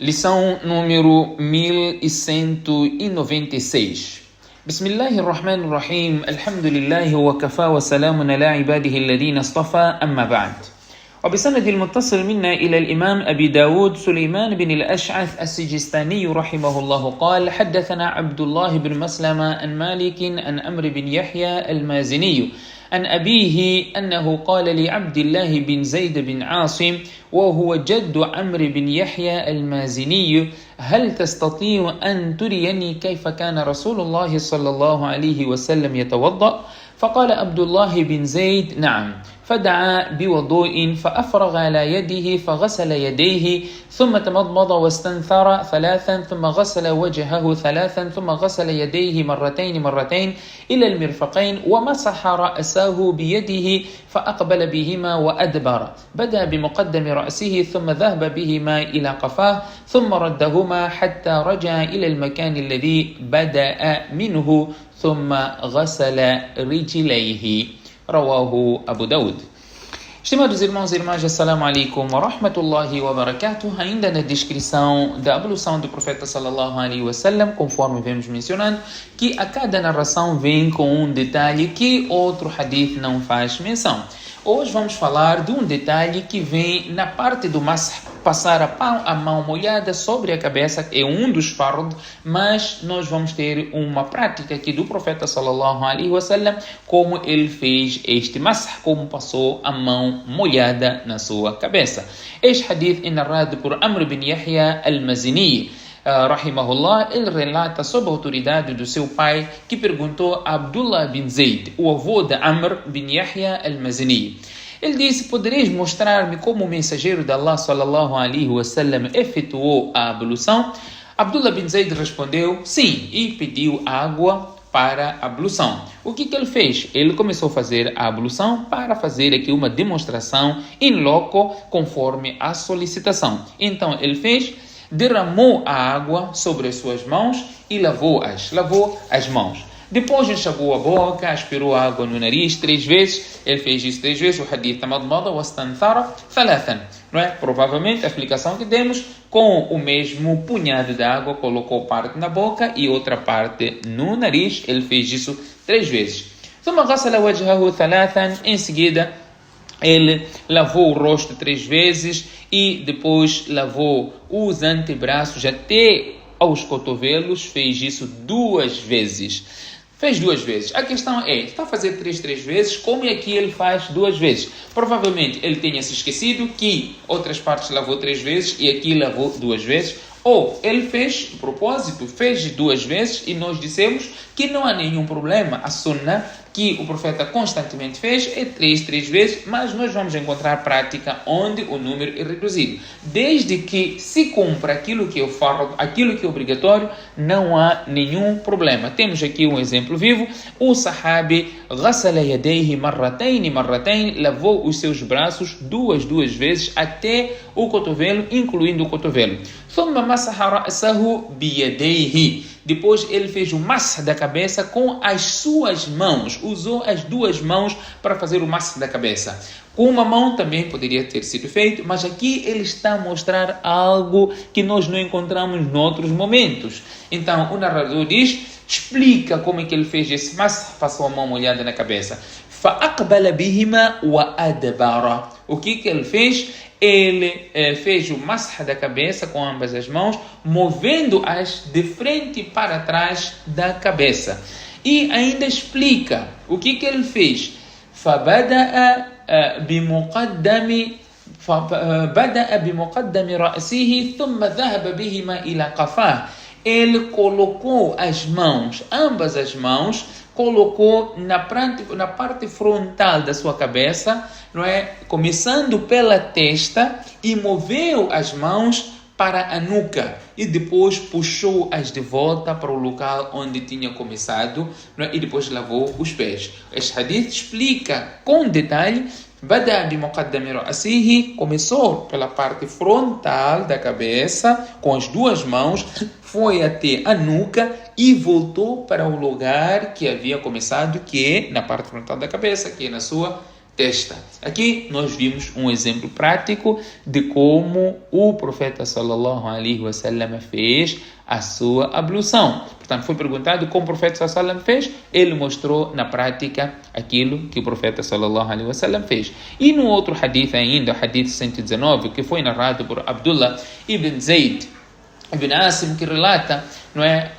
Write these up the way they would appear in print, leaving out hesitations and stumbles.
Lição número 1196. Bismillahirrahmanirrahim. Alhamdulillahi wa kafa wa salamun ala ibadihi alladhina istafa, amma ba'd. وبسند المتصل منا إلى الإمام أبي داود سليمان بن الأشعث السجستاني رحمه الله قال: حدثنا عبد الله بن مسلمة عن مالك عن عمرو بن يحيى المازني عن أبيه أنه قال لعبد الله بن زيد بن عاصم وهو جد عمرو بن يحيى المازني: هل تستطيع أن تريني كيف كان رسول الله صلى الله عليه وسلم يتوضأ؟ فقال عبد الله بن زيد: نعم. فدعا بوضوء فأفرغ على يده فغسل يديه ثم تمضمض واستنثر ثلاثا ثم غسل وجهه ثلاثا ثم غسل يديه مرتين إلى المرفقين ومسح رأسه بيده فأقبل بهما وأدبر، بدأ بمقدم رأسه ثم ذهب بهما إلى قفاه ثم ردهما حتى رجع إلى المكان الذي بدأ منه ثم غسل رجليه. Rawahu Abu Daud. Estimados irmãos e irmãs, assalamu alaikum wa rahmatullahi wa barakatuh. Ainda na descrição da ablução do profeta sallallahu alaihi wasallam, conforme vemos mencionando, que a cada narração vem com um detalhe que outro hadith não faz menção. Hoje vamos falar de um detalhe que vem na parte do masah, passar a mão molhada sobre a cabeça, é um dos fard, mas nós vamos ter uma prática aqui do profeta sallallahu alaihi wasallam, como ele fez este masah, como passou a mão molhada na sua cabeça. Este hadith é narrado por Amr bin Yahya al-Mazini, rahimahullah. Ele relata sob a autoridade do seu pai, que perguntou a Abdullah bin Zayd, o avô de Amr bin Yahya al-Mazini. Ele disse: podereis mostrar-me como o mensageiro de Allah sallallahu alaihi wasallam efetuou a ablução? Abdullah bin Zayd respondeu: sim, e pediu água para a ablução. O que ele fez? Ele começou a fazer a ablução para fazer aqui uma demonstração in loco, conforme a solicitação. Então ele fez: derramou a água sobre as suas mãos e lavou as mãos. Depois enxugou a boca, aspirou a água no nariz 3 vezes. Ele fez isso 3 vezes. O hadith tamadmada wastanthara thalathan. Não é? Provavelmente a explicação que demos, com o mesmo punhado de água, colocou parte na boca e outra parte no nariz. Ele fez isso 3 vezes. Thumma ghasala wajhahu thalathan. Em seguida, ele lavou o rosto 3 vezes e depois lavou os antebraços até aos cotovelos. Fez isso 2 vezes. Fez 2 vezes. A questão é, está a fazer 3 vezes, como é que ele faz 2 vezes? Provavelmente ele tenha se esquecido que outras partes lavou 3 vezes e aqui lavou 2 vezes. Ou ele fez, de propósito, fez 2 vezes e nós dissemos que não há nenhum problema. A sunnah que o profeta constantemente fez é 3 vezes, mas nós vamos encontrar prática onde o número é reduzido. Desde que se cumpra aquilo que é o fard, aquilo que é obrigatório, não há nenhum problema. Temos aqui um exemplo vivo. O sahabi ghasala yadayhi marratain, lavou os seus braços 2 vezes até o cotovelo, incluindo o cotovelo. Thumma masaha ra'sahu biyadayhi. Depois ele fez o masah da cabeça com as suas mãos. Usou as 2 mãos para fazer o masah da cabeça. Com uma mão também poderia ter sido feito, mas aqui ele está a mostrar algo que nós não encontramos em outros momentos. Então o narrador explica como é que ele fez esse masah, passou a mão molhada na cabeça. فَأَقْبَلَ بِهِمَا وَأَدْبَرَ. O que ele fez? Ele fez o masah da cabeça com ambas as mãos, movendo-as de frente para trás da cabeça. E ainda explica o que ele fez. فَبَدَأَ بِمُقَدَّمِ رَأْسِهِ ثُمَّ ذَهَبَ بِهِمَا إِلَى قَفَاهِ. Ele colocou as mãos, ambas as mãos, colocou na parte frontal da sua cabeça, não é? Começando pela testa, e moveu as mãos para a nuca e depois puxou-as de volta para o local onde tinha começado, não é? E depois lavou os pés. Este hadith explica com detalhe. Bada bi muqaddami ra'sihi, começou pela parte frontal da cabeça com as 2 mãos, foi até a nuca e voltou para o lugar que havia começado, que é na parte frontal da cabeça, que é na sua testa. Aqui nós vimos um exemplo prático de como o profeta sallallahu alaihi wasallam fez a sua ablução. Portanto, foi perguntado como o profeta sallallahu alaihi wasallam fez, ele mostrou na prática aquilo que o profeta sallallahu alaihi wasallam fez. E no outro hadith ainda, o hadith 119, que foi narrado por Abdullah ibn Zayd ibn Asim, que relata, não é,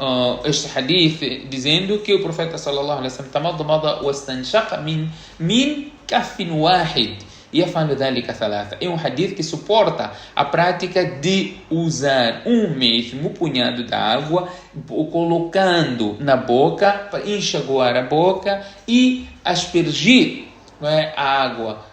este hadith dizendo que o profeta sallallahu alaihi wasallam tamadmada wastanshaqa min kafin wahid yafalu dhalika thalatha. É um hadith que suporta a prática de usar um mesmo punhado de água, colocando na boca para enxaguar a boca e aspergir, não é, a água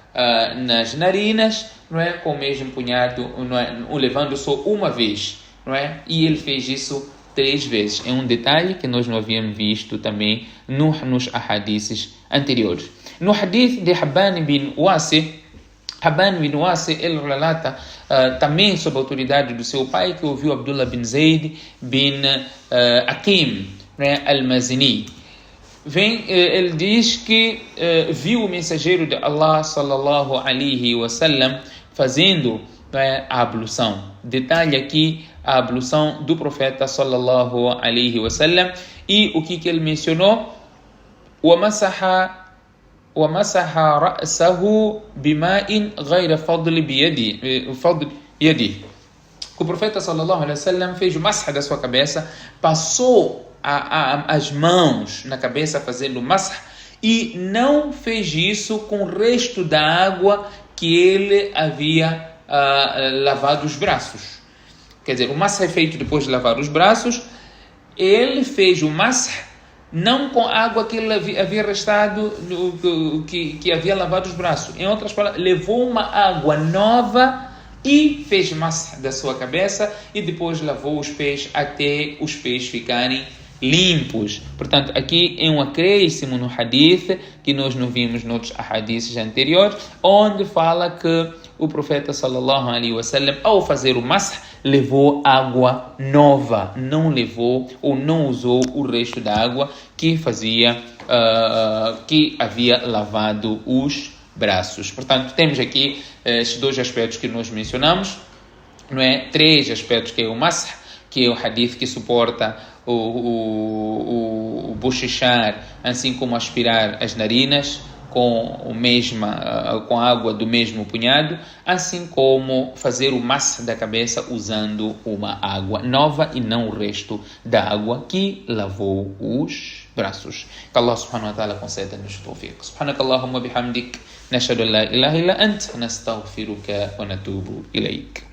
nas narinas, não é, com o mesmo punhado, não é, o levando só uma vez, não é? E ele fez isso 3 vezes. É um detalhe que nós não havíamos visto também nos ahadiths anteriores. No hadith de Habban bin Wasi, ele relata também sob a autoridade do seu pai, que ouviu Abdullah bin Zayd bin Aqim, né, al-Mazini. Ele diz que viu o mensageiro de Allah sallallahu alaihi wasallam fazendo, né, a ablução. Detalhe aqui, a ablução do profeta sallallahu alaihi wasallam, e o que ele mencionou? وَمَسَحَ رَأْسَهُ بِمَاءٍ غَيْرَ فَضْلِ يَدِهِ. O profeta sallallahu alaihi wasallam fez o masah da sua cabeça, passou as mãos na cabeça fazendo masah, e não fez isso com o resto da água que ele havia lavado os braços. Quer dizer, o masah é feito depois de lavar os braços. Ele fez o masah não com a água que ele havia restado, que havia lavado os braços. Em outras palavras, levou uma água nova e fez masah da sua cabeça, e depois lavou os pés até os pés ficarem limpos. Portanto, aqui é um acréscimo no hadith que nós não vimos nos hadiths anteriores, onde fala que o profeta sallallahu alaihi wasallam, ao fazer o masah, levou água nova, não levou ou não usou o resto da água que havia lavado os braços. Portanto, temos aqui estes 2 aspectos que nós mencionamos, não é? 3 aspectos, que é o masah, que é o hadith que suporta o bochechar, assim como aspirar as narinas com a água do mesmo punhado, assim como fazer o masah da cabeça usando uma água nova e não o resto da água que lavou os braços. Que Allah subhanahu wa ta'ala conceda-nos tawfiq. Subhanakallahumma bihamdik, nashhadu an la ilaha illa ant, nastaghfiruka wa natubu ilayk.